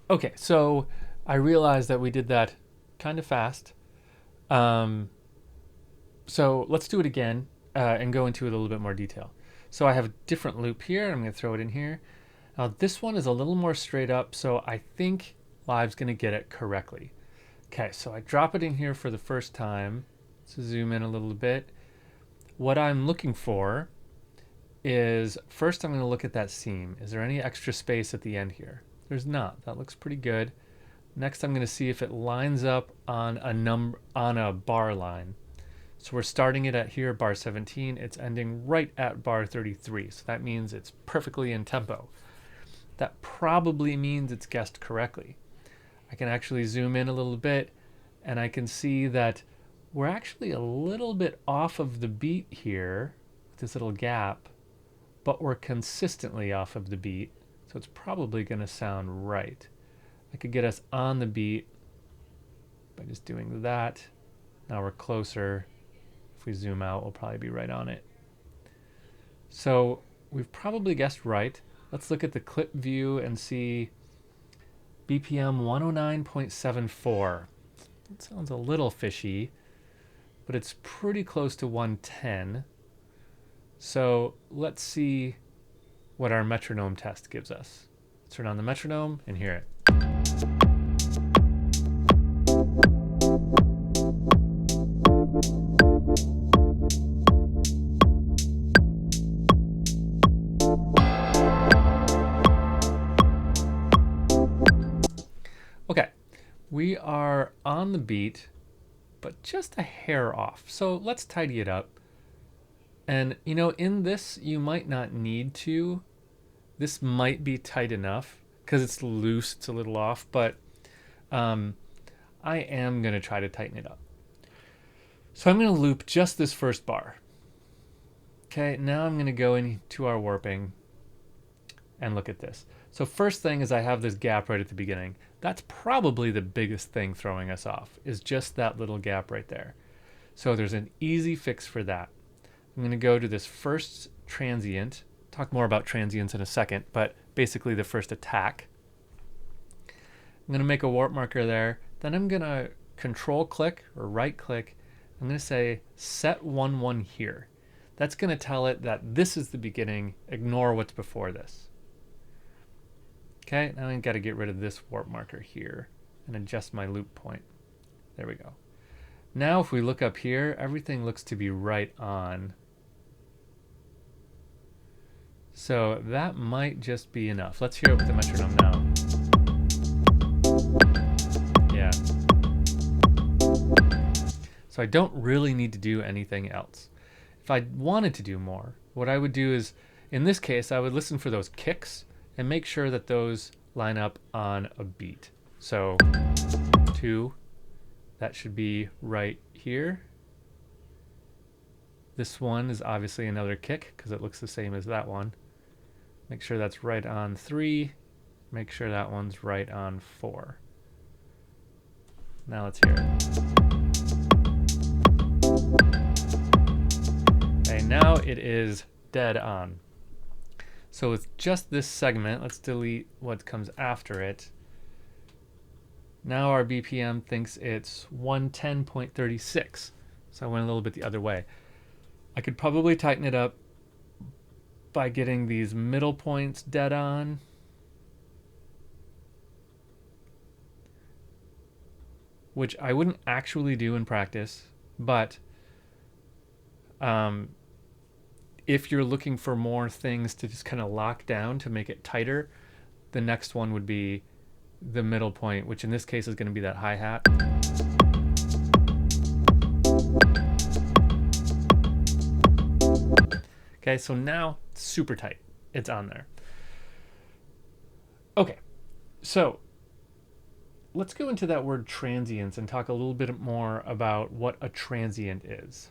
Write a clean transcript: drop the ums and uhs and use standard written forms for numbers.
Okay, so I realized that we did that kind of fast. Um, so let's do it again and go into it a little bit more detail. So I have a different loop here. I'm going to throw it in here. Now this one is a little more straight up, so I think Live's going to get it correctly. Okay, so I drop it in here for the first time. So zoom in a little bit. What I'm looking for is, first I'm going to look at that seam. Is there any extra space at the end here? There's not. That looks pretty good. Next I'm going to see if it lines up on a bar line. So we're starting it at here, bar 17. It's ending right at bar 33. So that means it's perfectly in tempo. That probably means it's guessed correctly. I can actually zoom in a little bit and I can see that we're actually a little bit off of the beat here, this little gap, but we're consistently off of the beat. So it's probably going to sound right. I could get us on the beat by just doing that. Now we're closer. If we zoom out, we'll probably be right on it. So we've probably guessed right. Let's look at the clip view and see BPM 109.74. That sounds a little fishy, but it's pretty close to 110. So let's see what our metronome test gives us. Let's turn on the metronome and hear it. Okay, we are on the beat, but just a hair off. So let's tidy it up. And you know, in this, you might not need to. This might be tight enough because it's loose, it's a little off, but I am going to try to tighten it up. So I'm going to loop just this first bar. Okay, now I'm going to go into our warping and look at this. So first thing is I have this gap right at the beginning. That's probably the biggest thing throwing us off, is just that little gap right there. So there's an easy fix for that. I'm going to go to this first transient, talk more about transients in a second, but basically the first attack. I'm going to make a warp marker there. Then I'm going to control click or right click. I'm going to say set 1-1 here. That's going to tell it that this is the beginning. Ignore what's before this. Okay, now I've got to get rid of this warp marker here and adjust my loop point. There we go. Now if we look up here, everything looks to be right on. So that might just be enough. Let's hear it with the metronome now. Yeah. So I don't really need to do anything else. If I wanted to do more, what I would do is, in this case, I would listen for those kicks and make sure that those line up on a beat. So 2, that should be right here. This one is obviously another kick because it looks the same as that one. Make sure that's right on 3. Make sure that one's right on 4. Now let's hear it. Okay, now it is dead on. So with just this segment, let's delete what comes after it. Now our BPM thinks it's 110.36. So I went a little bit the other way. I could probably tighten it up by getting these middle points dead on. Which I wouldn't actually do in practice, but if you're looking for more things to just kind of lock down to make it tighter, the next one would be the middle point, which in this case is going to be that hi-hat. Okay, so now it's super tight. It's on there. Okay, so let's go into that word transients and talk a little bit more about what a transient is.